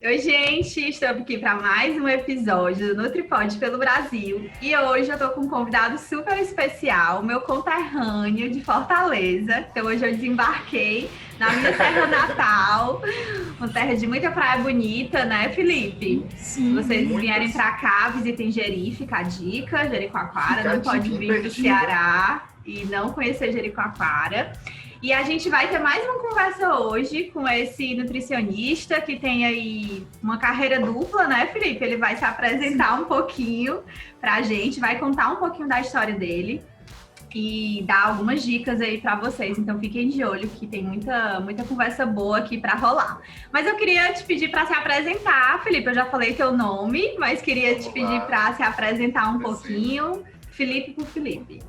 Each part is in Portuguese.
Oi, gente, estamos aqui para mais um episódio do NutriPod pelo Brasil. E hoje eu tô com um convidado super especial, meu conterrâneo de Fortaleza. Então hoje eu desembarquei na minha terra natal, uma terra de muita praia bonita, né, Felipe? Se Sim, vocês vierem muitas. para cá, visitem Jeri, fica a dica, Jericoacoara, Fica a não pode dica vir para o imperdível. Ceará e não conhecer Jericoacoara. E a gente vai ter mais uma conversa hoje com esse nutricionista que tem aí uma carreira dupla, né, Felipe? Ele vai se apresentar um pouquinho para a gente, vai contar um pouquinho da história dele e dar algumas dicas aí para vocês. Então fiquem de olho que tem muita conversa boa aqui para rolar. Mas eu queria te pedir para se apresentar, Felipe. Eu já falei teu nome, mas queria te Vamos pedir lá, para se apresentar um presente. pouquinho. Felipe por Felipe.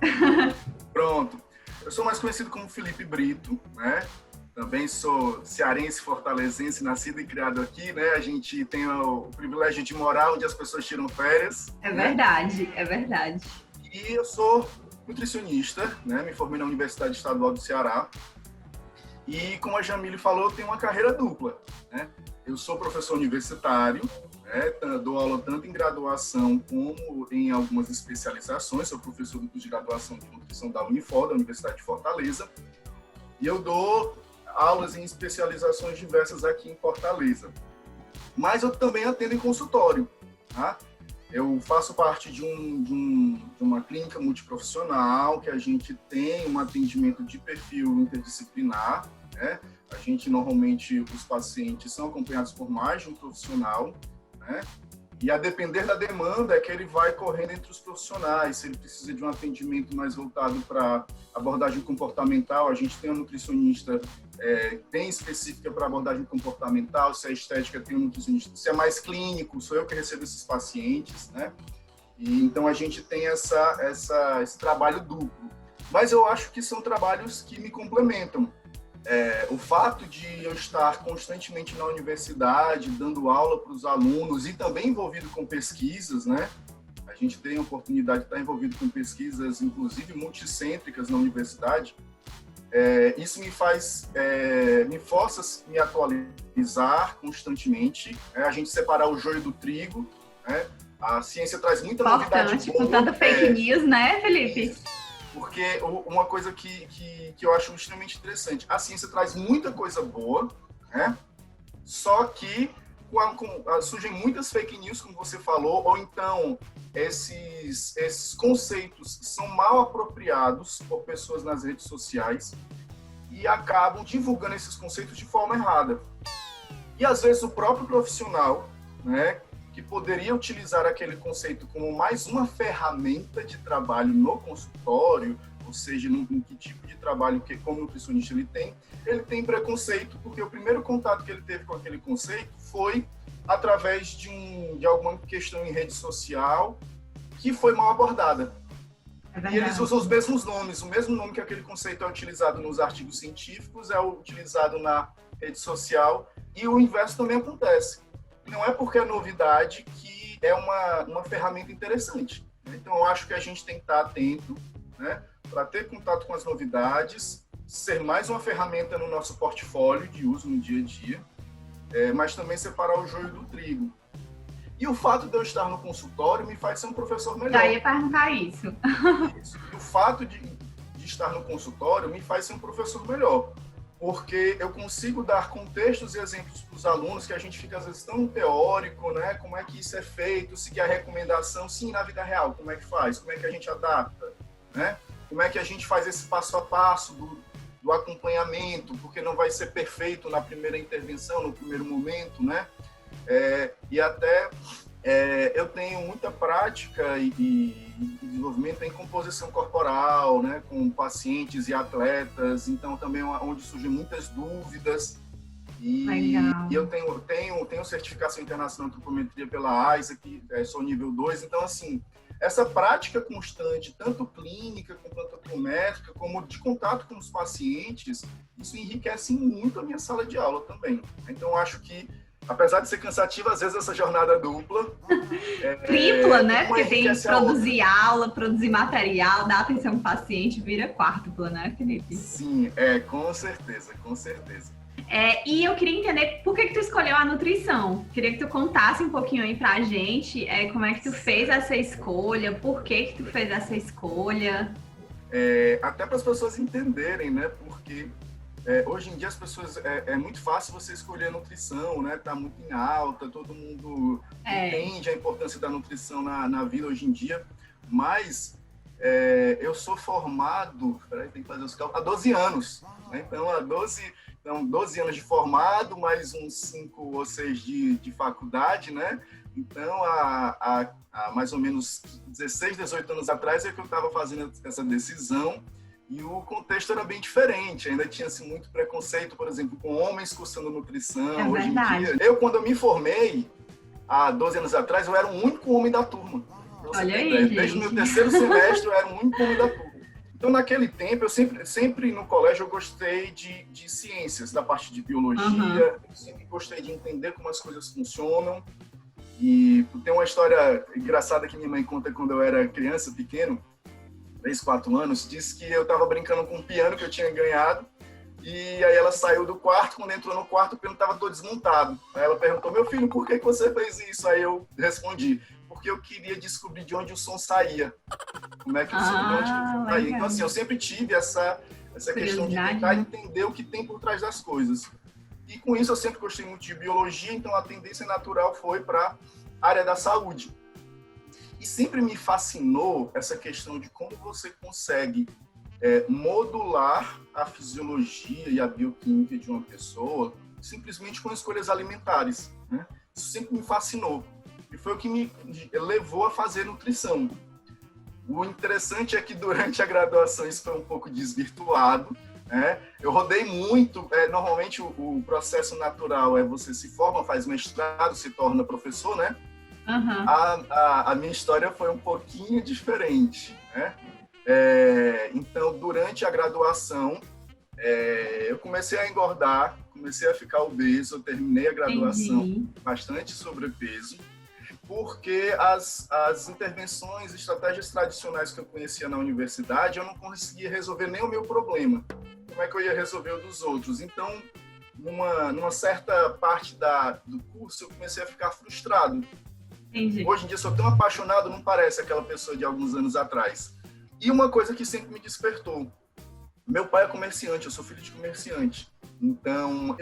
Pronto. Eu sou mais conhecido como Felipe Brito, né? Também sou cearense, fortalezense, nascido e criado aqui, né? A gente tem o privilégio de morar onde as pessoas tiram férias, É né? verdade, é verdade. E eu sou nutricionista, né? Me formei na Universidade Estadual do Ceará. E como a Jamile falou, eu tenho uma carreira dupla, né? Eu sou professor universitário, né? Dou aula tanto em graduação como em algumas especializações. Sou professor do curso de graduação de nutrição da Unifor, da Universidade de Fortaleza. E eu dou aulas em especializações diversas aqui em Fortaleza. Mas eu também atendo em consultório, tá? Eu faço parte de uma clínica multiprofissional que a gente tem um atendimento de perfil interdisciplinar, né? A gente, normalmente, os pacientes são acompanhados por mais de um profissional, né? E a depender da demanda é que ele vai correndo entre os profissionais. Se ele precisa de um atendimento mais voltado para abordagem comportamental, a gente tem um nutricionista bem específica para abordagem comportamental. Se é estética, tem um nutricionista. Se é mais clínico, sou eu que recebo esses pacientes, né? E então a gente tem esse trabalho duplo. Mas eu acho que são trabalhos que me complementam. O fato de eu estar constantemente na universidade, dando aula para os alunos e também envolvido com pesquisas, né? A gente tem a oportunidade de estar envolvido com pesquisas, inclusive multicêntricas na universidade. Isso me força a me atualizar constantemente, né? A gente separar o joio do trigo, né? A ciência traz muita novidade Importante, com boa. tanta fake news, né, Felipe? Porque uma coisa que eu acho extremamente interessante, a ciência traz muita coisa boa, né? Só que surgem muitas fake news, como você falou, ou então esses conceitos são mal apropriados por pessoas nas redes sociais e acabam divulgando esses conceitos de forma errada. E às vezes o próprio profissional, né, que poderia utilizar aquele conceito como mais uma ferramenta de trabalho no consultório, ou seja, em que tipo de trabalho que como nutricionista ele tem preconceito, porque o primeiro contato que ele teve com aquele conceito foi através de alguma questão em rede social que foi mal abordada. É E eles verdade. usam os mesmos nomes, o mesmo nome que aquele conceito é utilizado nos artigos científicos, é utilizado na rede social, e o inverso também acontece. Não é porque é novidade que é uma ferramenta interessante. Então, eu acho que a gente tem que estar atento, né, para ter contato com as novidades, ser mais uma ferramenta no nosso portfólio de uso no dia a dia, mas também separar o joio do trigo. E o fato de eu estar no consultório me faz ser um professor Já melhor. ia perguntar isso. Isso. E o fato de estar no consultório me faz ser um professor melhor, porque eu consigo dar contextos e exemplos para os alunos que a gente fica, às vezes, tão teórico, né? Como é que isso é feito, seguir a recomendação, sim, na vida real, como é que faz, como é que a gente adapta, né? Como é que a gente faz esse passo a passo do acompanhamento, porque não vai ser perfeito na primeira intervenção, no primeiro momento, né? E até eu tenho muita prática e desenvolvimento em composição corporal, né, com pacientes e atletas, então também onde surgem muitas dúvidas. E Legal. eu tenho certificação internacional em antropometria pela AISA, que sou nível 2, então assim, essa prática constante, tanto clínica, quanto antropométrica, como de contato com os pacientes, isso enriquece muito a minha sala de aula também. Então, eu acho que, apesar de ser cansativa, às vezes essa jornada dupla, Tripla, né? uma Porque tem que enriquece a outra. produzir aula, produzir material, dar atenção ao paciente, vira quádrupla, né, Felipe? Sim, com certeza, com certeza. E eu queria entender por que tu escolheu a nutrição. Queria que tu contasse um pouquinho aí pra gente como é que tu fez essa escolha, por que tu fez essa escolha. Até para as pessoas entenderem, né? Porque hoje em dia as pessoas é muito fácil você escolher a nutrição, né? Tá muito em alta, todo mundo entende a importância da nutrição na vida hoje em dia, mas eu sou formado, tem que fazer os cálculos, há 12 anos, né? Então, 12 anos de formado, mais uns 5 ou 6 de faculdade, né? Então, há mais ou menos 16, 18 anos atrás é que eu estava fazendo essa decisão e o contexto era bem diferente. Ainda tinha-se muito preconceito, por exemplo, com homens cursando nutrição. Hoje em dia, quando eu me formei, há 12 anos atrás, eu era o único homem da turma. Olha aí, gente. Desde o meu terceiro semestre, eu era o único homem da turma. Então, naquele tempo, eu sempre no colégio, eu gostei de ciências, da parte de biologia. Eu sempre gostei de entender como as coisas funcionam. E tem uma história engraçada que minha mãe conta quando eu era criança, pequeno, 3, 4 anos, disse que eu estava brincando com um piano que eu tinha ganhado. E aí ela saiu do quarto, quando entrou no quarto, o piano estava todo desmontado. Aí ela perguntou, meu filho, por que você fez isso? Aí eu respondi, porque eu queria descobrir de onde o som saía. Como é que o som saía. Então, assim, eu sempre tive essa questão de tentar entender o que tem por trás das coisas. E com isso eu sempre gostei muito de biologia, então a tendência natural foi para a área da saúde. E sempre me fascinou essa questão de como você consegue modular a fisiologia e a bioquímica de uma pessoa simplesmente com escolhas alimentares, né? Isso sempre me fascinou. E foi o que me levou a fazer nutrição. O interessante é que durante a graduação isso foi um pouco desvirtuado, né? Eu rodei muito. Normalmente o processo natural você se forma, faz mestrado, se torna professor, né? A minha história foi um pouquinho diferente, né? Então, durante a graduação, eu comecei a engordar, comecei a ficar obeso, eu terminei a graduação bastante sobrepeso, porque as intervenções, estratégias tradicionais que eu conhecia na universidade, eu não conseguia resolver nem o meu problema. Como é que eu ia resolver o dos outros? Então, numa certa parte do curso, eu comecei a ficar frustrado. Hoje em dia, sou tão apaixonado, não parece aquela pessoa de alguns anos atrás. E uma coisa que sempre me despertou. Meu pai é comerciante, eu sou filho de comerciante. Então,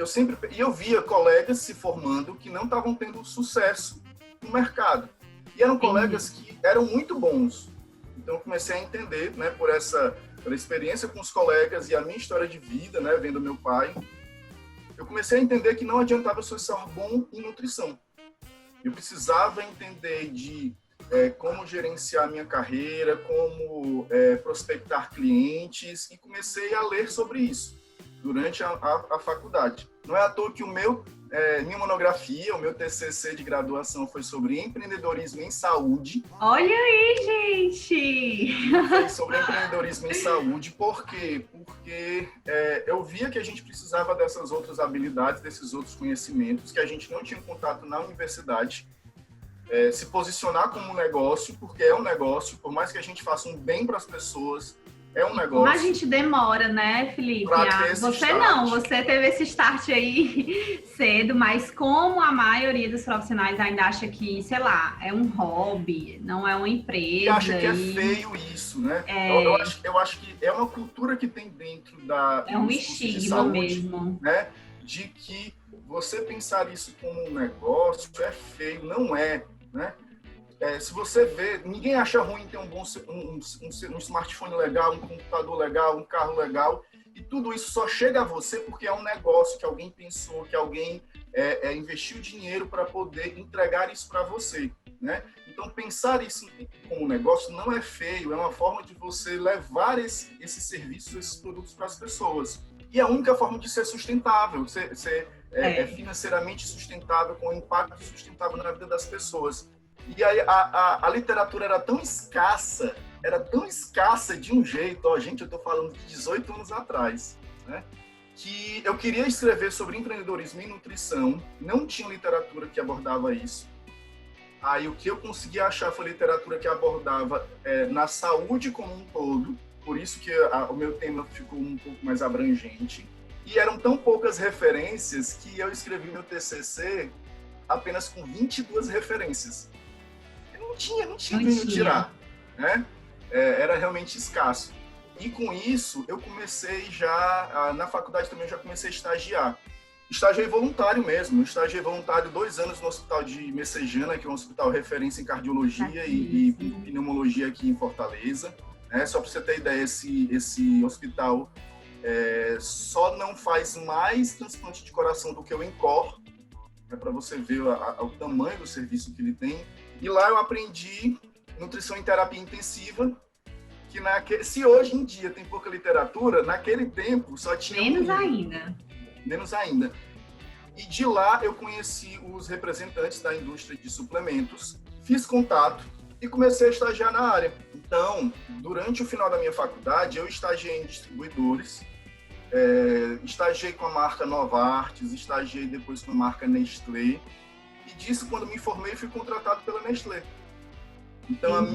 eu via colegas se formando que não estavam tendo sucesso no mercado. E eram colegas que eram muito bons. Então, eu comecei a entender, né, pela experiência com os colegas e a minha história de vida, né, vendo meu pai, eu comecei a entender que não adiantava só ser bom em nutrição. Eu precisava entender de como gerenciar a minha carreira, como prospectar clientes, e comecei a ler sobre isso durante a faculdade. Não é à toa que minha monografia, o meu TCC de graduação foi sobre empreendedorismo em saúde. Olha aí, gente! Foi sobre empreendedorismo em saúde, por quê? Porque eu via que a gente precisava dessas outras habilidades, desses outros conhecimentos que a gente não tinha contato na universidade. Se posicionar como um negócio, porque é um negócio, por mais que a gente faça um bem para as pessoas, é um negócio. Mas a gente demora, né, Felipe? Você teve esse start aí cedo, mas como a maioria dos profissionais ainda acha que, sei lá, é um hobby, não é uma empresa. E acha que é feio isso, né? Eu acho que é uma cultura que tem dentro um estigma mesmo, né? De que você pensar isso como um negócio é feio, não é, né? Se você vê, ninguém acha ruim ter um smartphone legal, um computador legal, um carro legal, e tudo isso só chega a você porque é um negócio que alguém pensou, que alguém investiu dinheiro para poder entregar isso para você, né? Então, pensar isso como negócio não é feio, é uma forma de você levar esses serviços, esses produtos para as pessoas. E a única forma de ser sustentável, ser financeiramente sustentável, com impacto sustentável na vida das pessoas. E aí a literatura era tão escassa de um jeito, gente, eu estou falando de 18 anos atrás, né? Que eu queria escrever sobre empreendedorismo em nutrição, não tinha literatura que abordava isso. Aí o que eu consegui achar foi literatura que abordava na saúde como um todo, por isso que o meu tema ficou um pouco mais abrangente. E eram tão poucas referências que eu escrevi meu TCC apenas com 22 referências. Não tinha de onde tirar, né? Era realmente escasso. E com isso, eu comecei já, na faculdade também eu já comecei a estagiar. Estagiei voluntário mesmo, estagiei voluntário 2 anos no Hospital de Messejana, que é um hospital referência em cardiologia e pneumologia aqui em Fortaleza. Só para você ter ideia, esse hospital só não faz mais transplante de coração do que o ENCOR, para você ver o tamanho do serviço que ele tem. E lá eu aprendi nutrição em terapia intensiva, que se hoje em dia tem pouca literatura, naquele tempo só tinha... Menos ainda. E de lá eu conheci os representantes da indústria de suplementos, fiz contato e comecei a estagiar na área. Então, durante o final da minha faculdade, eu estagiei em distribuidores, estagiei com a marca Novartis, estagiei depois com a marca Nestlé, e disso, quando me formei, fui contratado pela Nestlé. Então,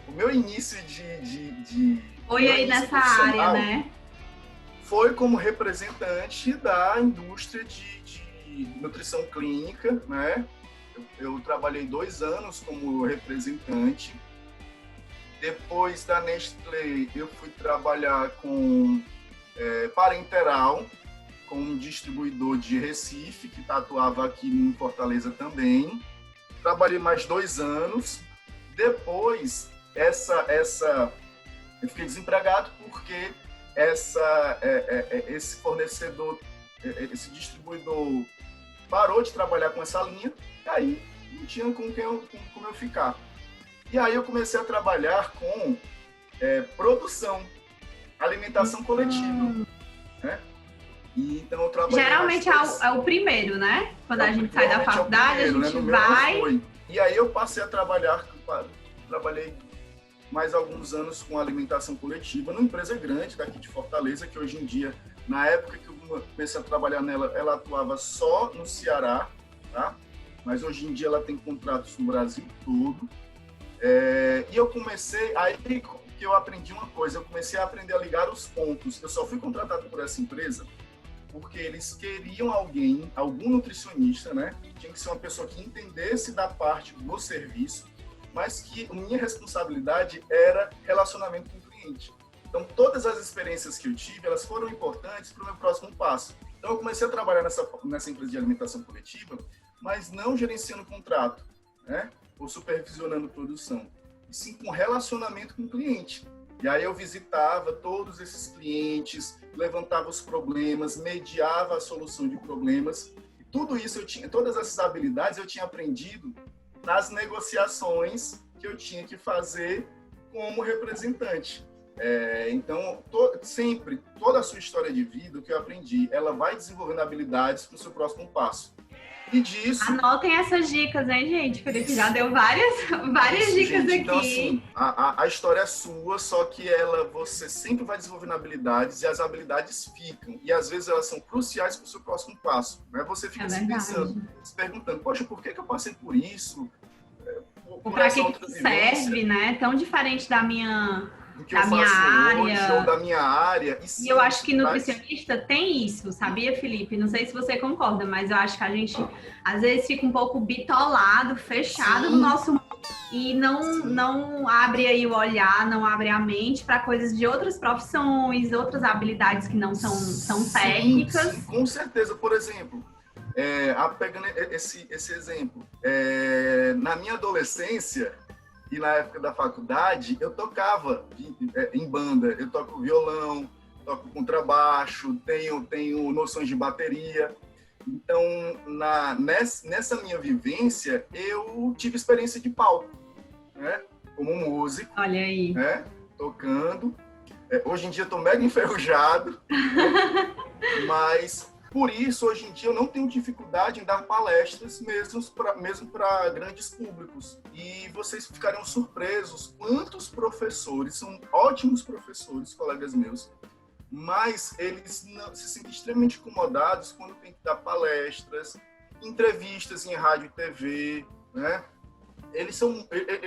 o meu início de foi aí nessa área, né? Foi como representante da indústria de nutrição clínica, né? Eu trabalhei 2 anos como representante. Depois da Nestlé, eu fui trabalhar com Parenteral, com um distribuidor de Recife, que atuava aqui em Fortaleza também. Trabalhei mais 2 anos. Depois, eu fiquei desempregado porque esse fornecedor, esse distribuidor parou de trabalhar com essa linha, e aí não tinha como eu ficar. E aí eu comecei a trabalhar com produção, alimentação coletiva, né? E, então eu trabalhei geralmente é o primeiro, né? Quando a gente sai da faculdade, a gente vai... E aí eu passei a trabalhei mais alguns anos com alimentação coletiva numa empresa grande daqui de Fortaleza, que hoje em dia, na época que eu comecei a trabalhar nela, ela atuava só no Ceará, tá? Mas hoje em dia ela tem contratos no Brasil todo. E eu comecei, aí que eu aprendi uma coisa, eu comecei a aprender a ligar os pontos. Eu só fui contratado por essa empresa porque eles queriam algum nutricionista, né? Tinha que ser uma pessoa que entendesse da parte do serviço, mas que a minha responsabilidade era relacionamento com o cliente. Então, todas as experiências que eu tive, elas foram importantes para o meu próximo passo. Então, eu comecei a trabalhar nessa empresa de alimentação coletiva, mas não gerenciando contrato, né? Ou supervisionando produção, e sim com relacionamento com o cliente. E aí eu visitava todos esses clientes, levantava os problemas, mediava a solução de problemas. E tudo isso todas essas habilidades eu tinha aprendido nas negociações que eu tinha que fazer como representante. Então, sempre, toda a sua história de vida, o que eu aprendi, ela vai desenvolvendo habilidades para o seu próximo passo. E disso... Anotem essas dicas, hein, gente? Felipe já deu várias dicas, gente, aqui. Então, assim, a história é sua, só que você sempre vai desenvolvendo habilidades e as habilidades ficam. E às vezes elas são cruciais para o seu próximo passo. Né? Você fica se perguntando, poxa, por que eu passei por isso? Para que serve, né? Tão diferente da minha... do que eu faço hoje, ou da minha área. E eu acho que nutricionista tem isso, sabia, Felipe? Não sei se você concorda, mas eu acho que a gente, às vezes, fica um pouco bitolado, fechado no nosso mundo e não abre aí o olhar, não abre a mente para coisas de outras profissões, outras habilidades que não são técnicas. Sim, com certeza. Por exemplo, pegando esse exemplo, na minha adolescência... E na época da faculdade, eu tocava em banda. Eu toco violão, toco contrabaixo, tenho noções de bateria. Então, nessa minha vivência, eu tive experiência de palco, né? Como músico. Olha aí. Né? Tocando. Hoje em dia, estou mega enferrujado. Mas... Por isso, hoje em dia, eu não tenho dificuldade em dar palestras mesmo para grandes públicos. E vocês ficarão surpresos quantos professores, são ótimos professores, colegas meus, mas eles se sentem extremamente incomodados quando tem que dar palestras, entrevistas em rádio e TV, né? Eles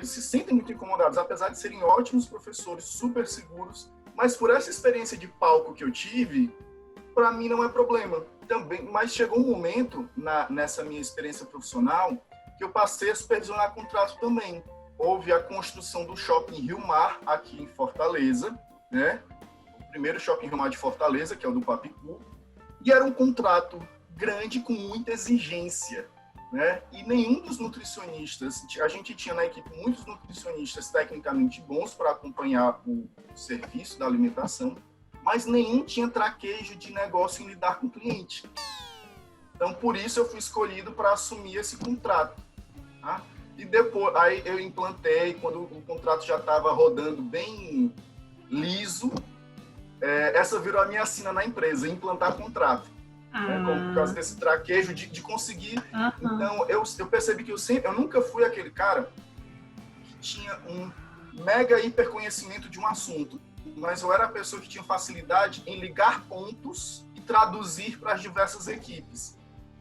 se sentem muito incomodados, apesar de serem ótimos professores, super seguros, mas por essa experiência de palco que eu tive... para mim não é problema. Também, mas chegou um momento nessa minha experiência profissional que eu passei a supervisionar contrato também. Houve a construção do Shopping Rio Mar, aqui em Fortaleza, né? O primeiro Shopping Rio Mar de Fortaleza, que é o do Papicu, e era um contrato grande com muita exigência, né? E nenhum dos nutricionistas, a gente tinha na equipe muitos nutricionistas tecnicamente bons para acompanhar o serviço da alimentação, mas nenhum tinha traquejo de negócio em lidar com o cliente. Então, por isso eu fui escolhido para assumir esse contrato. Tá? E depois, aí eu implantei, quando o contrato já estava rodando bem liso, essa virou a minha sina na empresa, implantar contrato. Né? Por causa desse traquejo de conseguir. Então, eu percebi que eu nunca fui aquele cara que tinha um mega hiper conhecimento de um assunto, mas eu era a pessoa que tinha facilidade em ligar pontos e traduzir para as diversas equipes.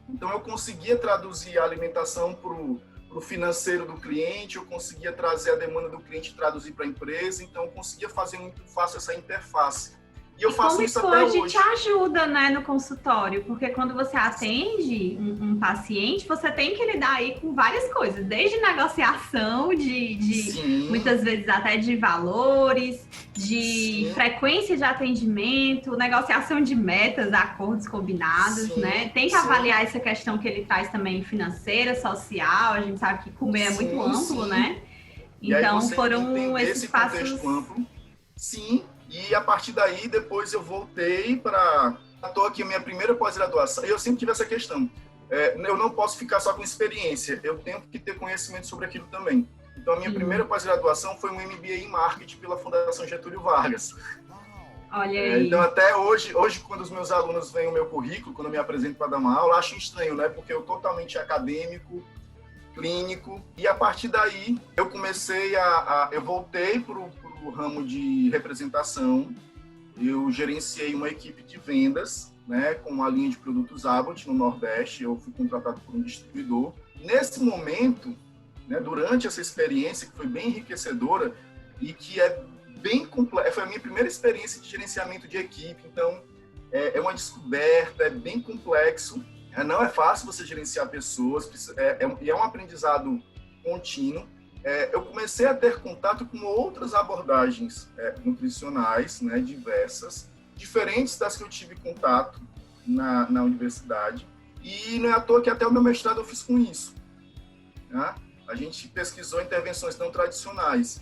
Então, eu conseguia traduzir a alimentação para o financeiro do cliente, eu conseguia trazer a demanda do cliente e traduzir para a empresa, então eu conseguia fazer muito fácil essa interface. E eu faço isso até hoje. Como isso hoje te ajuda, né, no consultório? Porque quando você atende um paciente, você tem que lidar aí com várias coisas, desde negociação, de muitas vezes até de valores, de frequência de atendimento, negociação de metas, acordos combinados, né? Tem que avaliar essa questão que ele traz também financeira, social, a gente sabe que comer é muito amplo, né? Então foram esses passos... amplo. Sim. E a partir daí, depois eu voltei para... Estou aqui a minha primeira pós-graduação. E eu sempre tive essa questão. Eu não posso ficar só com experiência. Eu tenho que ter conhecimento sobre aquilo também. Então, a minha primeira pós-graduação foi um MBA em Marketing pela Fundação Getúlio Vargas. Olha aí. Então, até hoje, quando os meus alunos veem o meu currículo, quando eu me apresento para dar uma aula, acham estranho, né? Porque eu totalmente acadêmico, clínico. E a partir daí, eu comecei eu voltei para o ramo de representação. Eu gerenciei uma equipe de vendas, né, com uma linha de produtos Abbott no Nordeste. Eu fui contratado por um distribuidor. Nesse momento, né, durante essa experiência, que foi bem enriquecedora e que é bem complexa, foi a minha primeira experiência de gerenciamento de equipe. Então, é uma descoberta, é bem complexo. Não é fácil você gerenciar pessoas, é um aprendizado contínuo. Eu comecei a ter contato com outras abordagens nutricionais, né, diversas, diferentes das que eu tive contato na universidade. E não é à toa que até o meu mestrado eu fiz com isso. Né? A gente pesquisou intervenções não tradicionais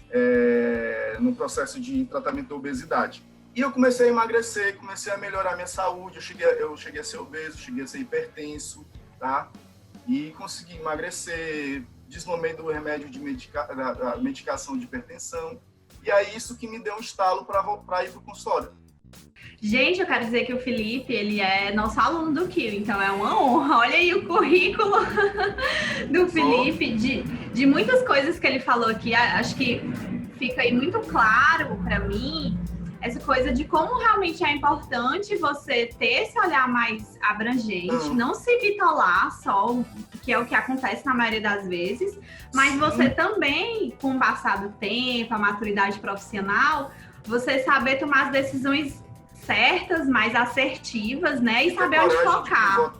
no processo de tratamento da obesidade. E eu comecei a emagrecer, comecei a melhorar minha saúde. Eu cheguei a ser obeso, cheguei a ser hipertenso, tá? E consegui emagrecer, desmamei do remédio da medicação de hipertensão. E é isso que me deu um estalo para ir para o consultório. Gente, eu quero dizer que o Felipe, ele é nosso aluno do KIO, então é uma honra. Olha aí o currículo do Felipe, de muitas coisas que ele falou aqui. Acho que fica aí muito claro para mim essa coisa de como realmente é importante você ter esse olhar mais abrangente, não se bitolar só, que é o que acontece na maioria das vezes, mas você também, com o passar do tempo, a maturidade profissional, você saber tomar as decisões certas, mais assertivas, né? E saber onde focar.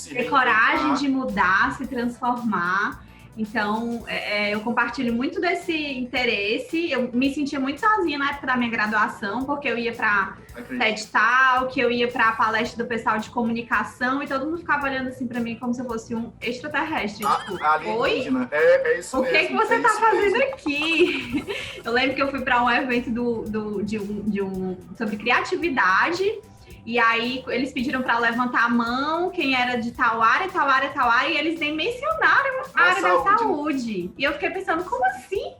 Ter coragem de mudar, se transformar. Então, eu compartilho muito desse interesse. Eu me sentia muito sozinha na época da minha graduação, porque eu ia para TED Talk, eu ia para a palestra do pessoal de comunicação e todo mundo ficava olhando assim para mim como se eu fosse um extraterrestre. Oi? É isso mesmo. O que você tá fazendo aqui? Eu lembro que eu fui para um evento sobre criatividade. E aí, eles pediram para levantar a mão, quem era de tal área, e eles nem mencionaram a área da saúde. E eu fiquei pensando, como assim?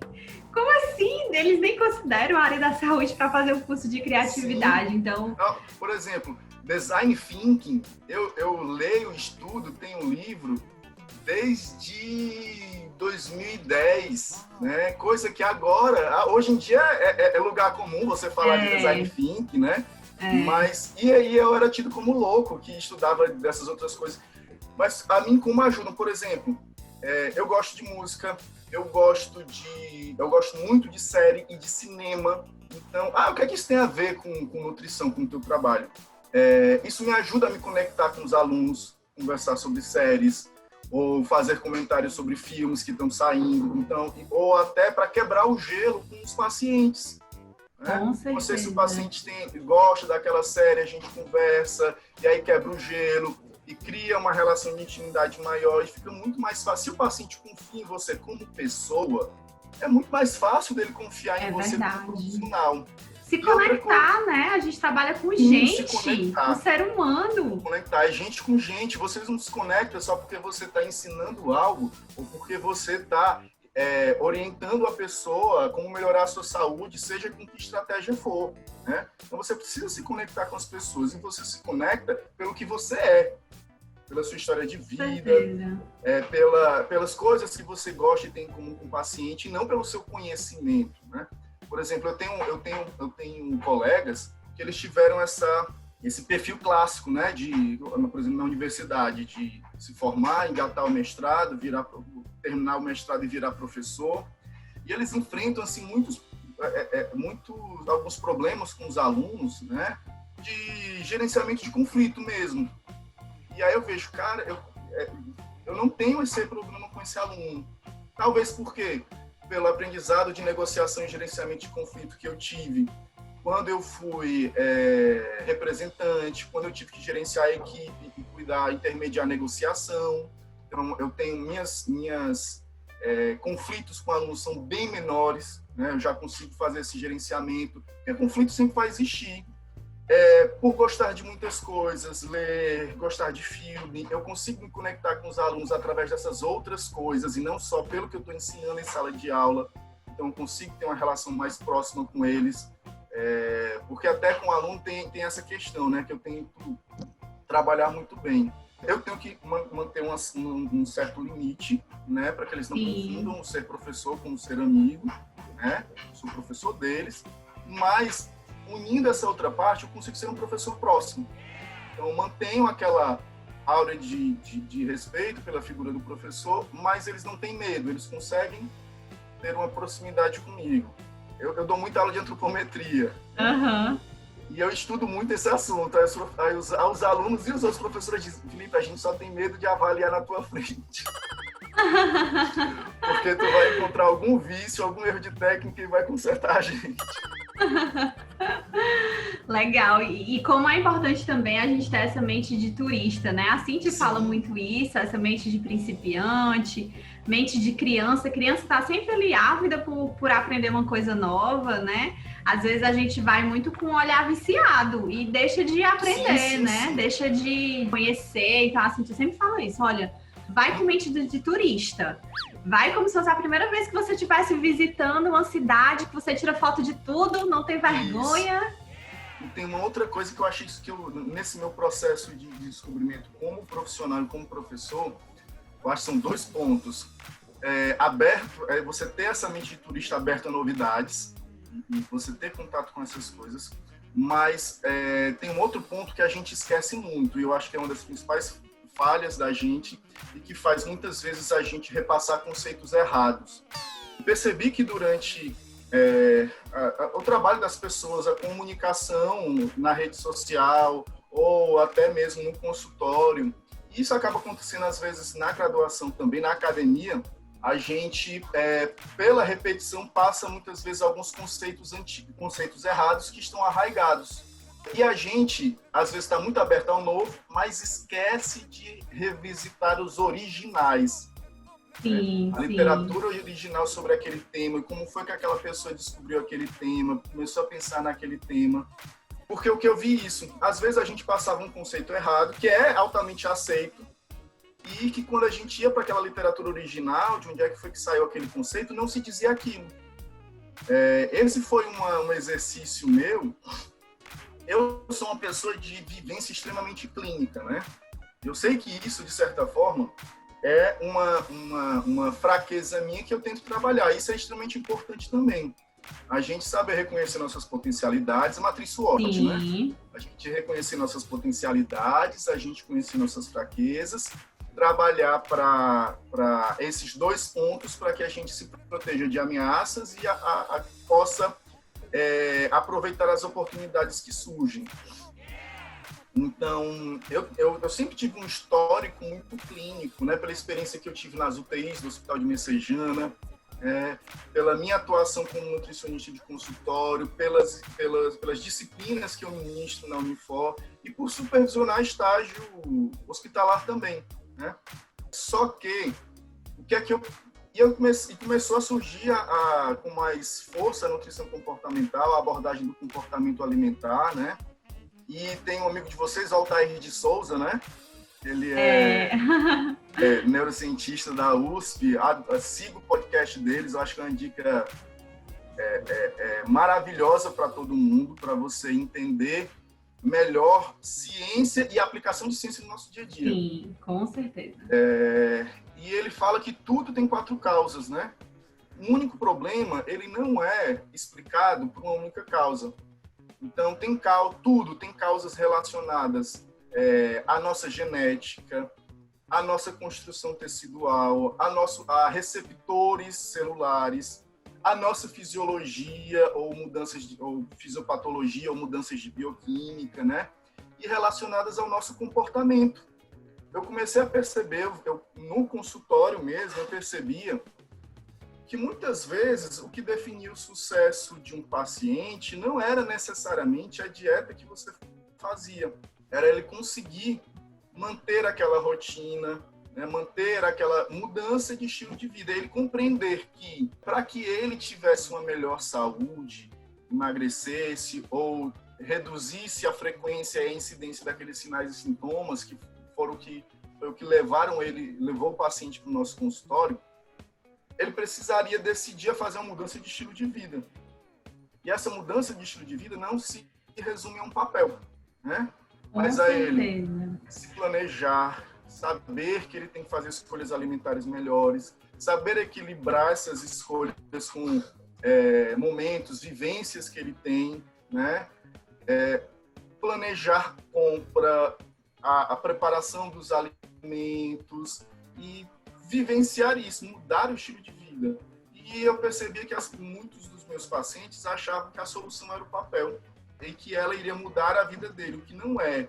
Como assim? Eles nem consideram a área da saúde para fazer o curso de criatividade. Sim. Então, por exemplo, Design Thinking, eu leio, estudo, tenho um livro desde 2010, né? Coisa que agora, hoje em dia é lugar comum você falar de Design Thinking, né? Mas, e aí eu era tido como louco, que estudava dessas outras coisas. Mas a mim como ajuda, por exemplo, eu gosto de música, eu gosto muito de série e de cinema. Então, o que é que isso tem a ver com nutrição, com o teu trabalho? Isso me ajuda a me conectar com os alunos, conversar sobre séries, ou fazer comentários sobre filmes que estão saindo, então, ou até para quebrar o gelo com os pacientes. Né? Com certeza. Não sei se o paciente gosta daquela série, a gente conversa, e aí quebra o gelo, e cria uma relação de intimidade maior, e fica muito mais fácil. Se o paciente confia em você como pessoa, é muito mais fácil dele confiar em você como profissional. Se conectar, né? A gente trabalha com gente, com ser humano. Conectar, é gente com gente. Vocês não se conectam só porque você está ensinando algo ou porque você está orientando a pessoa como melhorar a sua saúde, seja com que estratégia for. Né? Então você precisa se conectar com as pessoas e você se conecta pelo que você é, pela sua história de vida, pelas coisas que você gosta e tem em comum com o paciente, e não pelo seu conhecimento, né? Por exemplo, eu tenho colegas que eles tiveram esse perfil clássico, né, por exemplo, na universidade, de se formar, engatar o mestrado, terminar o mestrado e virar professor. E eles enfrentam assim alguns problemas com os alunos, né, de gerenciamento de conflito mesmo. E aí eu vejo, cara, eu não tenho esse problema com esse aluno. Talvez porque pelo aprendizado de negociação e gerenciamento de conflito que eu tive quando eu fui representante, quando eu tive que gerenciar a equipe e cuidar, intermediar a negociação. Então, eu tenho minhas conflitos com alunos são bem menores, né? Eu já consigo fazer esse gerenciamento, porque conflito sempre vai existir. Por gostar de muitas coisas, ler, gostar de filme, eu consigo me conectar com os alunos através dessas outras coisas e não só pelo que eu estou ensinando em sala de aula. Então, eu consigo ter uma relação mais próxima com eles, porque até com o aluno tem essa questão, né, que eu tenho que trabalhar muito bem. Eu tenho que manter um certo limite, né, para que eles não confundam ser professor com ser amigo, né? Eu sou professor deles, mas unindo essa outra parte, eu consigo ser um professor próximo. Então, eu mantenho aquela aura de respeito pela figura do professor, mas eles não têm medo, eles conseguem ter uma proximidade comigo. Eu dou muita aula de antropometria. Uhum. E eu estudo muito esse assunto. Aí os alunos e os outros professores dizem, Felipe, a gente só tem medo de avaliar na tua frente. Porque tu vai encontrar algum vício, algum erro de técnica e vai consertar a gente. Legal. E como é importante também a gente ter essa mente de turista, né? A Cintia fala muito isso, essa mente de principiante, mente de criança. A criança está sempre ali ávida por aprender uma coisa nova, né? Às vezes a gente vai muito com um olhar viciado e deixa de aprender, né? Deixa de conhecer. Então a Cintia sempre fala isso, olha, vai com mente de turista. Vai como se fosse a primeira vez que você estivesse visitando uma cidade, que você tira foto de tudo, não tem vergonha. E tem uma outra coisa que eu achei que nesse meu processo de descobrimento como profissional e como professor, eu acho que são 2 pontos. Você ter essa mente de turista aberta a novidades, e você ter contato com essas coisas, mas tem um outro ponto que a gente esquece muito, e eu acho que é uma das principais falhas da gente e que faz muitas vezes a gente repassar conceitos errados. Percebi que durante o trabalho das pessoas, a comunicação na rede social ou até mesmo no consultório, isso acaba acontecendo às vezes na graduação também, na academia, a gente, pela repetição, passa muitas vezes alguns conceitos errados que estão arraigados. E a gente, às vezes, está muito aberto ao novo, mas esquece de revisitar os originais. Sim, a literatura original sobre aquele tema, como foi que aquela pessoa descobriu aquele tema, começou a pensar naquele tema. Porque o que eu vi isso, às vezes a gente passava um conceito errado, que é altamente aceito, e que quando a gente ia para aquela literatura original, de onde é que foi que saiu aquele conceito, não se dizia aquilo. Esse foi um exercício meu. Eu sou uma pessoa de vivência extremamente clínica, né? Eu sei que isso, de certa forma, é uma fraqueza minha que eu tento trabalhar. Isso é extremamente importante também. A gente saber reconhecer nossas potencialidades, a matriz SWOT, né? A gente reconhecer nossas potencialidades, a gente conhecer nossas fraquezas, trabalhar para esses 2 pontos para que a gente se proteja de ameaças e possa aproveitar as oportunidades que surgem. Então, eu sempre tive um histórico muito clínico, né? Pela experiência que eu tive nas UTIs do Hospital de Messejana, pela minha atuação como nutricionista de consultório, pelas disciplinas que eu ministro na Unifor e por supervisionar estágio hospitalar também, né? Só que, o que é que começou a surgir com mais força a nutrição comportamental, a abordagem do comportamento alimentar, né? E tem um amigo de vocês, Altair de Souza, né? Ele é neurocientista da USP. Siga o podcast deles, eu acho que é uma dica maravilhosa para todo mundo, para você entender melhor ciência e aplicação de ciência no nosso dia a dia. Sim, com certeza. E ele fala que tudo tem 4 causas, né? O único problema, ele não é explicado por uma única causa. Então, tudo tem causas relacionadas à nossa genética, à nossa construção tecidual, a receptores celulares, à nossa fisiologia ou fisiopatologia ou mudanças de bioquímica, né? E relacionadas ao nosso comportamento. Eu comecei a perceber, no consultório mesmo, eu percebia que muitas vezes o que definia o sucesso de um paciente não era necessariamente a dieta que você fazia, era ele conseguir manter aquela rotina, né, manter aquela mudança de estilo de vida, ele compreender que para que ele tivesse uma melhor saúde, emagrecesse ou reduzisse a frequência e a incidência daqueles sinais e sintomas que foi o que levou o paciente para o nosso consultório, ele precisaria decidir a fazer uma mudança de estilo de vida. E essa mudança de estilo de vida não se resume a um papel, né? Mas a ele se planejar, saber que ele tem que fazer escolhas alimentares melhores, saber equilibrar essas escolhas com momentos, vivências que ele tem, né? Planejar compra, a preparação dos alimentos e vivenciar isso, mudar o estilo de vida. E eu percebi que muitos dos meus pacientes achavam que a solução era o papel e que ela iria mudar a vida dele, o que não é.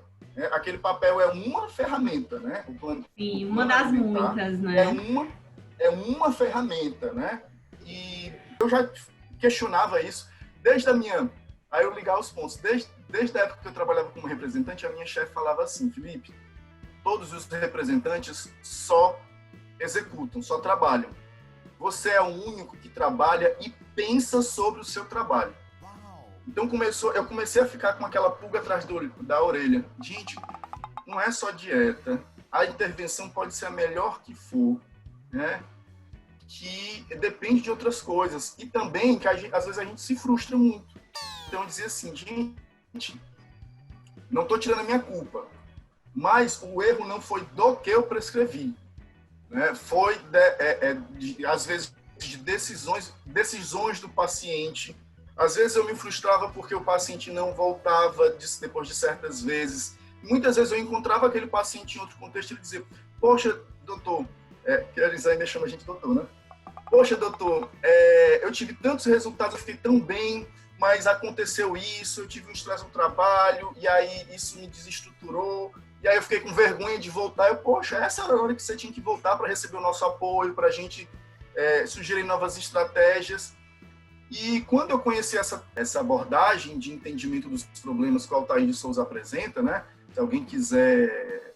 Aquele papel é uma ferramenta, né? Sim, uma das muitas, né? É uma ferramenta, né? E eu já questionava isso desde aí eu ligar os pontos. Desde a época que eu trabalhava como representante, a minha chefe falava assim: Felipe, todos os representantes só executam, só trabalham. Você é o único que trabalha e pensa sobre o seu trabalho. Então eu comecei a ficar com aquela pulga atrás da orelha. Gente, não é só dieta. A intervenção pode ser a melhor que for, né? Que depende de outras coisas. E também que às vezes a gente se frustra muito. Então eu dizia assim, gente, não estou tirando a minha culpa, mas o erro não foi do que eu prescrevi. Foi, às vezes, de decisões do paciente. Às vezes eu me frustrava porque o paciente não voltava depois de certas vezes. Muitas vezes eu encontrava aquele paciente em outro contexto e ele dizia: poxa, doutor, que eles ainda chamam a gente doutor, né? Poxa, doutor, eu tive tantos resultados, eu fiquei tão bem, mas aconteceu isso, eu tive um estresse no trabalho, e aí isso me desestruturou. E aí eu fiquei com vergonha de voltar. Poxa, essa era a hora que você tinha que voltar para receber o nosso apoio, para a gente sugerir novas estratégias. E quando eu conheci essa abordagem de entendimento dos problemas que o Altair de Souza apresenta, né? Se alguém quiser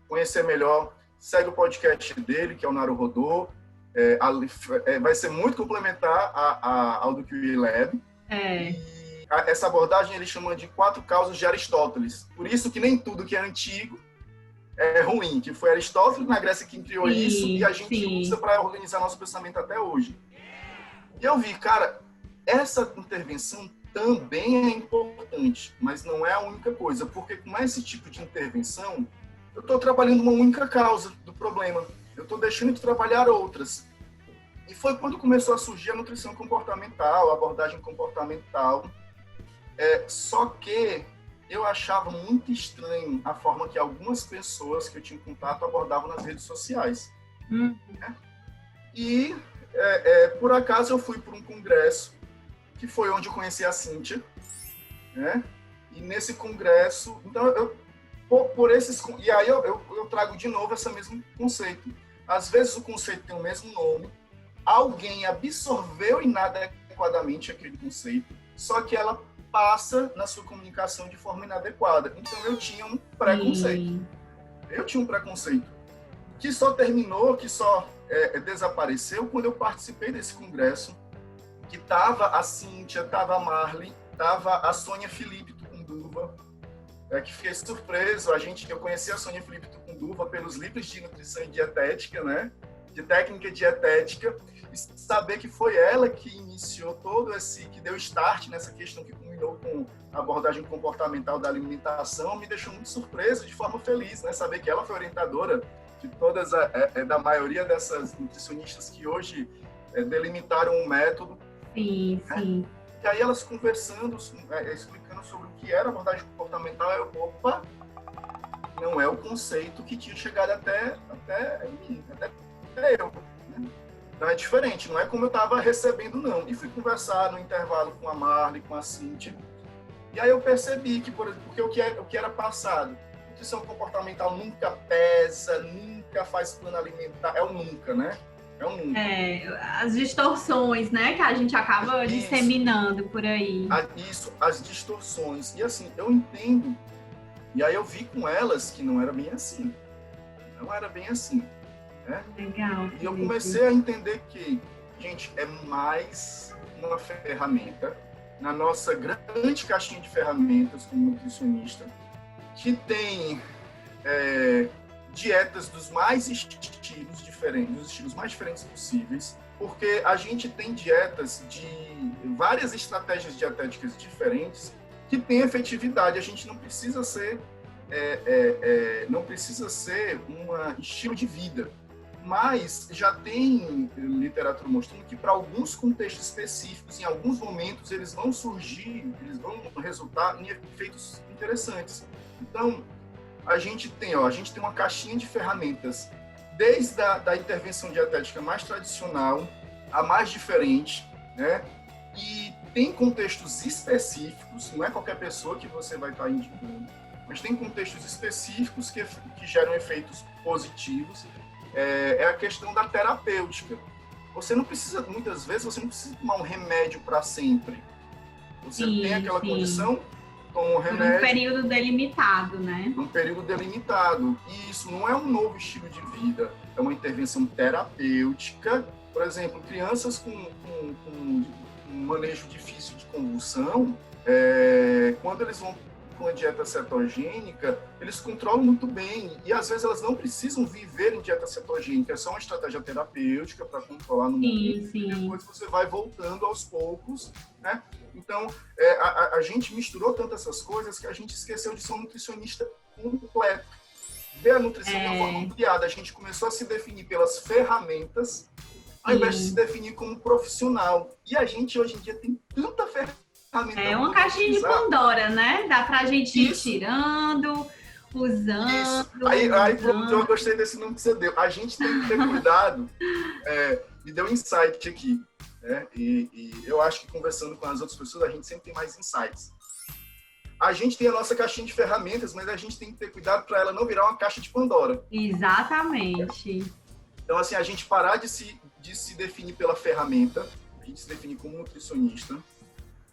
conhecer melhor, segue o podcast dele, que é o Naruhodô. Vai ser muito complementar ao do QI Lab. Essa abordagem ele chama de 4 causas de Aristóteles. Por isso que nem tudo que é antigo é ruim, que foi Aristóteles na Grécia que criou isso e a gente usa para organizar nosso pensamento até hoje. E eu vi, cara, essa intervenção também é importante, mas não é a única coisa, porque com esse tipo de intervenção, eu estou trabalhando uma única causa do problema, eu estou deixando de trabalhar outras. E foi quando começou a surgir a nutrição comportamental, a abordagem comportamental. Só que eu achava muito estranho a forma que algumas pessoas que eu tinha contato abordavam nas redes sociais. Né? E, por acaso, eu fui para um congresso, que foi onde eu conheci a Cíntia, né? E nesse congresso, então por esses, e aí eu trago de novo esse mesmo conceito. Às vezes o conceito tem o mesmo nome, alguém absorveu inadequadamente aquele conceito, só que ela passa na sua comunicação de forma inadequada. Então eu tinha um preconceito. Eu tinha um preconceito que só terminou, que só desapareceu quando eu participei desse congresso, que tava a Cíntia, tava a Marli, tava a Sônia Felipe Tucunduva, que fiquei surpreso. Eu conheci a Sônia Felipe Tucunduva pelos livros de nutrição e dietética, né? De técnica dietética, e saber que foi ela que iniciou que deu start nessa questão que culminou com a abordagem comportamental da alimentação, me deixou muito surpreso, de forma feliz, né? Saber que ela foi orientadora de da maioria dessas nutricionistas que hoje delimitaram um método. Sim, sim. E aí elas conversando, explicando sobre o que era abordagem comportamental, opa, não é o conceito que tinha chegado até mim, até eu. Né? Então é diferente, não é como eu estava recebendo, não. E fui conversar no intervalo com a Marli, com a Cíntia, e aí eu percebi que, porque o que era passado, nutrição comportamental nunca pesa, nunca faz plano alimentar, é o nunca, né? As distorções, né, que a gente acaba disseminando por aí. As distorções. E assim, eu entendo, e aí eu vi com elas que não era bem assim. Não era bem assim. Né? Legal. E eu comecei a entender que, gente, é mais uma ferramenta, na nossa grande caixinha de ferramentas como nutricionista, que tem dietas dos mais estilos diferentes, dos estilos mais diferentes possíveis, porque a gente tem dietas de várias estratégias dietéticas diferentes que têm efetividade. A gente não precisa ser um estilo de vida, mas já tem literatura mostrando que para alguns contextos específicos, em alguns momentos, eles vão resultar em efeitos interessantes. Então, a gente tem uma caixinha de ferramentas, desde a intervenção dietética mais tradicional a mais diferente, né? E tem contextos específicos, não é qualquer pessoa que você vai estar indicando, mas tem contextos específicos que geram efeitos positivos. É a questão da terapêutica. Muitas vezes, você não precisa tomar um remédio para sempre. Você tem aquela condição, toma um remédio. Um período delimitado, né? Um período delimitado. E isso não é um novo estilo de vida, é uma intervenção terapêutica. Por exemplo, crianças com um manejo difícil de convulsão, quando eles vão com a dieta cetogênica, eles controlam muito bem, e às vezes elas não precisam viver em dieta cetogênica, é só uma estratégia terapêutica para controlar no momento, e depois você vai voltando aos poucos, né? Então, a gente misturou tanto essas coisas que a gente esqueceu de ser um nutricionista completo. Ver a nutrição de uma forma ampliada, a gente começou a se definir pelas ferramentas, ao invés de se definir como profissional. E a gente, hoje em dia, tem tanta ferramenta. É uma caixinha de Pandora, né? Dá pra gente ir tirando, usando. Aí eu gostei desse nome que você deu. A gente tem que ter cuidado. Me deu um insight aqui. Né? E eu acho que conversando com as outras pessoas, a gente sempre tem mais insights. A gente tem a nossa caixinha de ferramentas, mas a gente tem que ter cuidado para ela não virar uma caixa de Pandora. Exatamente. Então, assim, a gente parar de se definir pela ferramenta, a gente se definir como nutricionista.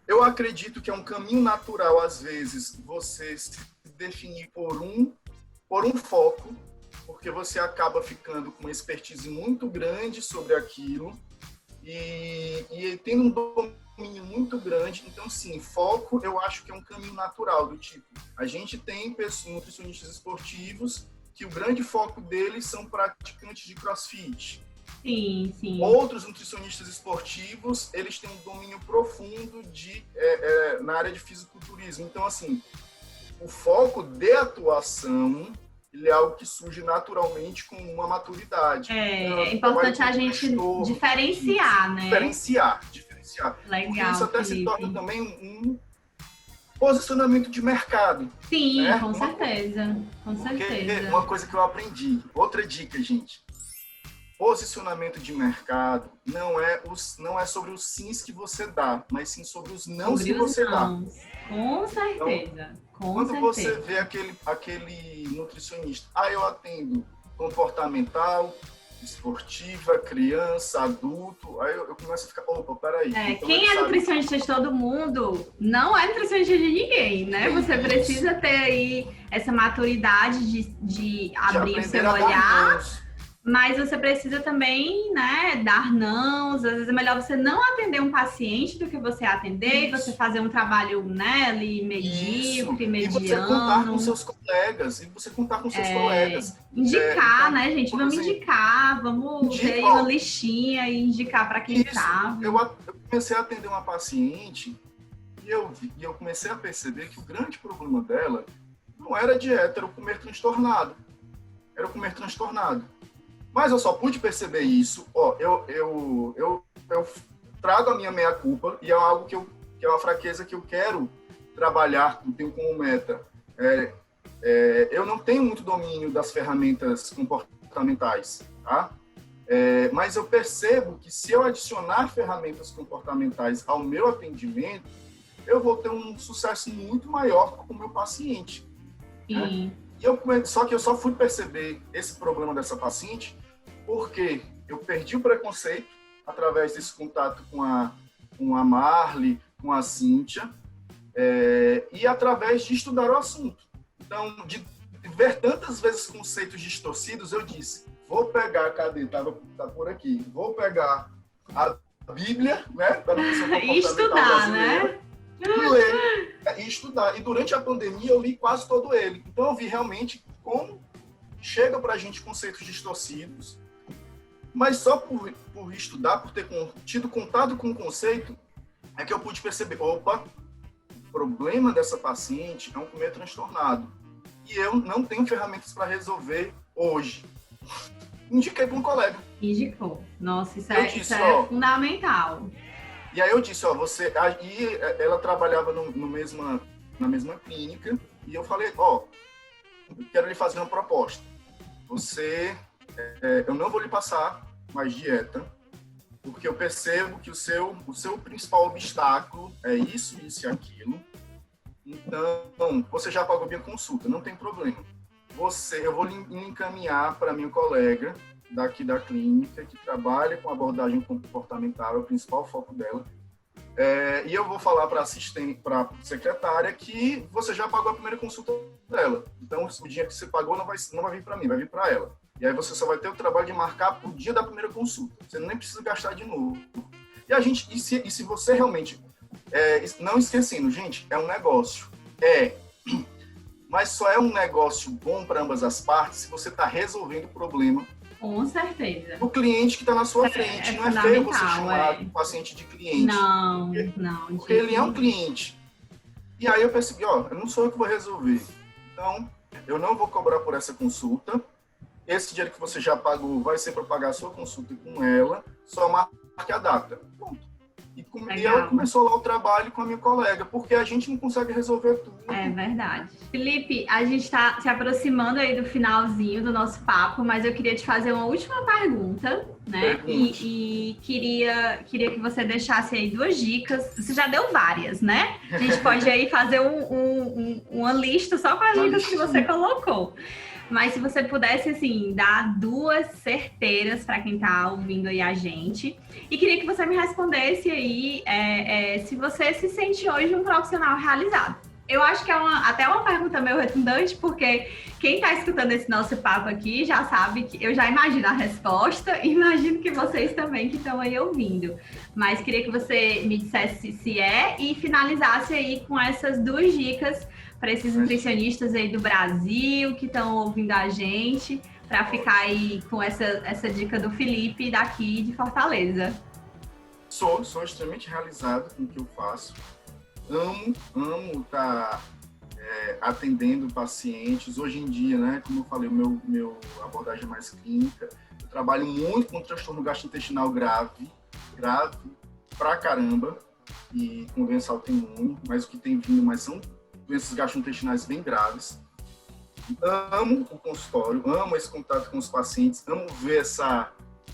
Eu acredito que é um caminho natural, às vezes, você se definir por um foco, porque você acaba ficando com uma expertise muito grande sobre aquilo e tendo um domínio muito grande. Então, sim, foco eu acho que é um caminho natural do tipo. A gente tem nutricionistas esportivos que o grande foco deles são praticantes de CrossFit. Sim, sim. Outros nutricionistas esportivos, eles têm um domínio profundo na área de fisiculturismo. Então, assim, o foco de atuação, ele é algo que surge naturalmente com uma maturidade. É importante a gente diferenciar, né? Diferenciar. Legal, porque isso até Felipe. se torna também um posicionamento de mercado. Sim, né? Com certeza. Uma coisa que eu aprendi, outra dica, gente. posicionamento de mercado não é sobre os sims que você dá, mas sim sobre os nãos que você dá. Com certeza. Então, quando você vê aquele nutricionista, eu atendo comportamental, esportiva, criança, adulto, aí eu começo a ficar, opa, peraí. Então quem é nutricionista de todo mundo não é nutricionista de ninguém, né? Você precisa ter aí essa maturidade de abrir o seu olhar, mas você precisa também, né, dar nãos. Às vezes é melhor você não atender um paciente do que você atender e você fazer um trabalho, né, ali medíocre, mediano. E você contar com seus colegas, Indicar, né, gente? Vamos indicar, vamos ter aí uma listinha e indicar para quem sabe. Eu comecei a atender uma paciente e eu comecei a perceber que o grande problema dela não era a dieta, era o comer transtornado. Era o comer transtornado. Mas eu só pude perceber isso, eu trago a minha meia-culpa e é algo que é uma fraqueza que eu quero trabalhar, eu tenho como meta. Eu não tenho muito domínio das ferramentas comportamentais, tá? Mas eu percebo que se eu adicionar ferramentas comportamentais ao meu atendimento, eu vou ter um sucesso muito maior com o meu paciente. Né? Só que eu só fui perceber esse problema dessa paciente porque eu perdi o preconceito através desse contato com a Marli, com a Cíntia, e através de estudar o assunto. Então, de ver tantas vezes conceitos distorcidos, eu disse, vou pegar, cadê? Tá por aqui. Vou pegar a Bíblia, né? E estudar, né? E ler, e estudar. E durante a pandemia eu li quase todo ele. Então eu vi realmente como chega pra gente conceitos distorcidos, mas só por estudar, por ter tido contato com o conceito, é que eu pude perceber, opa, o problema dessa paciente é um comer transtornado. E eu não tenho ferramentas para resolver hoje. Indiquei para um colega. Indicou. Nossa, isso é fundamental. E aí eu disse, e ela trabalhava na mesma clínica, e eu falei, eu quero lhe fazer uma proposta. Eu não vou lhe passar mais dieta, porque eu percebo que o seu principal obstáculo é isso, isso e aquilo. Então, você já pagou minha consulta, não tem problema. Eu vou lhe encaminhar para minha colega daqui da clínica, que trabalha com abordagem comportamental, é o principal foco dela. E eu vou falar para a secretária que você já pagou a primeira consulta dela. Então, o dia que você pagou não vai vir para mim, vai vir para ela. E aí você só vai ter o trabalho de marcar o dia da primeira consulta. Você nem precisa gastar de novo. E se você realmente... não esquecendo, gente, é um negócio. Mas só é um negócio bom para ambas as partes se você está resolvendo o problema. Com certeza. O cliente que está na sua frente. Não é feio você chamar o paciente de cliente. Não. Porque ele é um cliente. E aí eu percebi, não sou eu que vou resolver. Então, eu não vou cobrar por essa consulta. Esse dinheiro que você já pagou vai ser para pagar a sua consulta com ela. Só marque a data. Pronto. E ela começou lá o trabalho com a minha colega, porque a gente não consegue resolver tudo. É verdade. Felipe, a gente está se aproximando aí do finalzinho do nosso papo, mas eu queria te fazer uma última pergunta, né? E queria que você deixasse aí 2 dicas. Você já deu várias, né? A gente pode aí fazer uma lista só com as dicas que você colocou. Mas se você pudesse, assim, dar 2 certeiras para quem está ouvindo aí a gente. E queria que você me respondesse aí se você se sente hoje um profissional realizado. Eu acho que é até uma pergunta meio redundante, porque quem está escutando esse nosso papo aqui já sabe que eu já imagino a resposta e imagino que vocês também que estão aí ouvindo. Mas queria que você me dissesse se e finalizasse aí com essas 2 dicas para esses nutricionistas aí do Brasil que estão ouvindo a gente, para ficar aí com essa dica do Felipe daqui de Fortaleza. Sou extremamente realizado com o que eu faço. Amo estar atendendo pacientes. Hoje em dia, né, como eu falei, meu abordagem é mais clínica. Eu trabalho muito com transtorno gastrointestinal grave pra caramba, e com doença autoimune, mas o que tem vindo mais são doenças gastrointestinais bem graves. Amo o consultório, amo esse contato com os pacientes, amo ver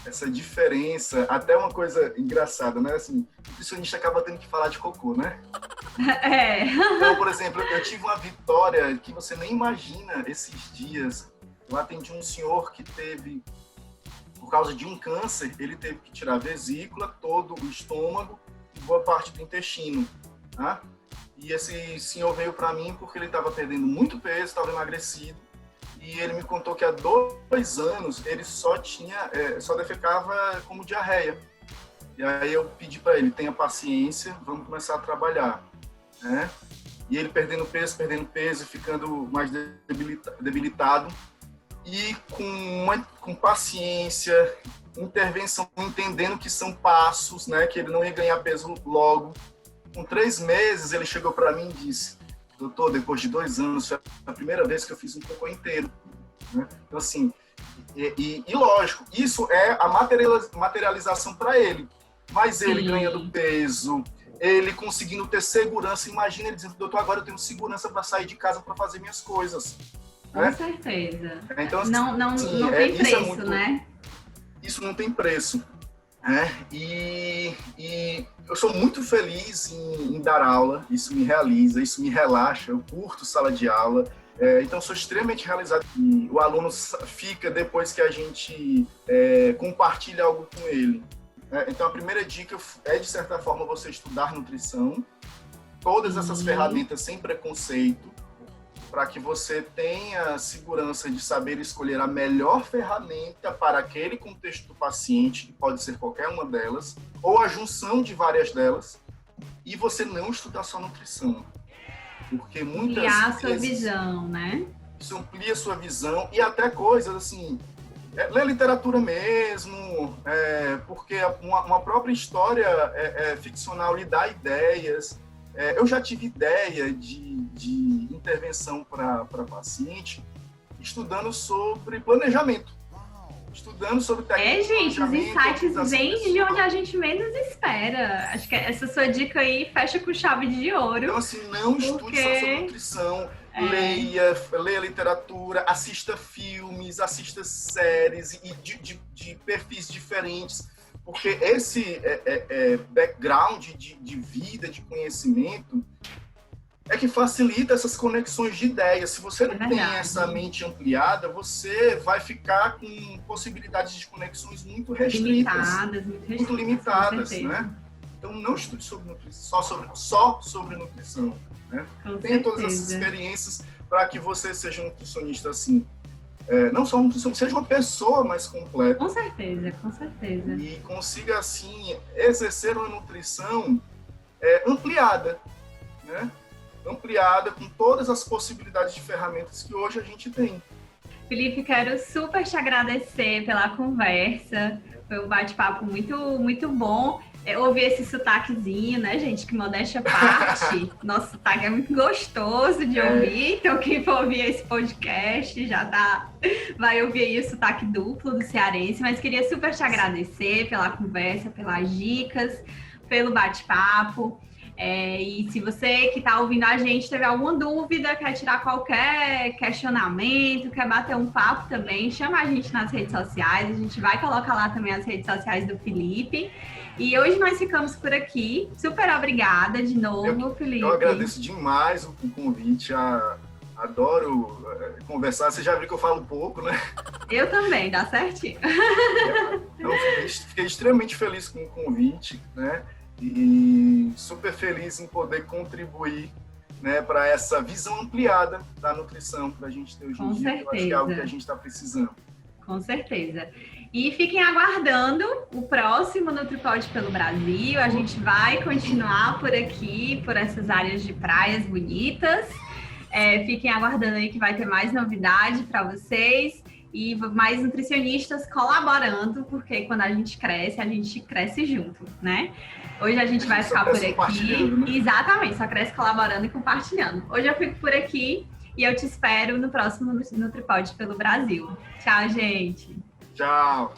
essa diferença, até uma coisa engraçada, né? Assim, o nutricionista acaba tendo que falar de cocô, né? Então, por exemplo, eu tive uma vitória que você nem imagina esses dias. Eu atendi um senhor que teve, por causa de um câncer, ele teve que tirar a vesícula, todo o estômago e boa parte do intestino, tá? E esse senhor veio para mim porque ele estava perdendo muito peso, estava emagrecido. E ele me contou que há 2 anos ele só defecava como diarreia. E aí eu pedi para ele, tenha paciência, vamos começar a trabalhar, né? E ele perdendo peso, ficando mais debilitado. E com paciência, intervenção, entendendo que são passos, né? Que ele não ia ganhar peso logo. Com 3 meses ele chegou para mim e disse: doutor, depois de 2 anos, foi a primeira vez que eu fiz um cocô inteiro. Né? Então, assim, e lógico, isso é a materialização para ele. Mas ele ganhando peso, ele conseguindo ter segurança. Imagina ele dizendo: doutor, agora eu tenho segurança para sair de casa para fazer minhas coisas. Com certeza. Então, não tem preço, né? Isso não tem preço. E eu sou muito feliz em dar aula, isso me realiza, isso me relaxa, eu curto sala de aula, então sou extremamente realizado. E o aluno fica depois que a gente compartilha algo com ele. Então a primeira dica é, de certa forma, você estudar nutrição, todas essas ferramentas sem preconceito, para que você tenha segurança de saber escolher a melhor ferramenta para aquele contexto do paciente, que pode ser qualquer uma delas, ou a junção de várias delas, e você não estudar só nutrição. Porque muitas vezes... Ampliar a sua visão, né? Isso amplia a sua visão, e até coisas assim... ler literatura mesmo, porque uma própria história ficcional lhe dá ideias. Eu já tive ideia de intervenção para paciente estudando sobre planejamento. Estudando sobre técnicas de gente, os planejamento. insights vêm de onde a gente menos espera. Acho que essa sua dica aí fecha com chave de ouro. Então, assim, não estude só sobre nutrição. Leia literatura, assista filmes, assista séries e de perfis diferentes. Porque esse background de vida, de conhecimento, é que facilita essas conexões de ideias. Se você não tem essa mente ampliada, você vai ficar com possibilidades de conexões muito restritas. Muito limitadas, né? Então, não estude sobre nutrição, só sobre nutrição. Né? Tenha todas essas experiências para que você seja um nutricionista assim. Não só um nutricionista, seja uma pessoa mais completa. Com certeza, com certeza. E consiga, assim, exercer uma nutrição ampliada, né? Ampliada com todas as possibilidades de ferramentas que hoje a gente tem. Felipe, quero super te agradecer pela conversa. Foi um bate-papo muito, muito bom. Ouvir esse sotaquezinho, né, gente? Que modéstia à parte. Nosso sotaque é muito gostoso de ouvir. Então, quem for ouvir esse podcast vai ouvir aí o sotaque duplo do cearense. Mas queria super te agradecer pela conversa, pelas dicas, pelo bate-papo. E se você que está ouvindo a gente teve alguma dúvida, quer tirar qualquer questionamento, quer bater um papo também, chama a gente nas redes sociais. A gente vai colocar lá também as redes sociais do Felipe. E hoje nós ficamos por aqui. Super obrigada de novo, Felipe. Eu agradeço demais o convite. Adoro conversar. Você já viu que eu falo pouco, né? Eu também, dá certinho. Então, fiquei extremamente feliz com o convite, né? E super feliz em poder contribuir, né, para essa visão ampliada da nutrição que a gente tem hoje em dia. Eu acho que é algo que a gente está precisando. Com certeza. E fiquem aguardando o próximo NutriPod pelo Brasil. A gente vai continuar por aqui, por essas áreas de praias bonitas. Fiquem aguardando aí que vai ter mais novidade para vocês e mais nutricionistas colaborando, porque quando a gente cresce junto, né? Hoje a gente vai ficar por aqui. Né? Exatamente, só cresce colaborando e compartilhando. Hoje eu fico por aqui e eu te espero no próximo NutriPod pelo Brasil. Tchau, gente! Tchau!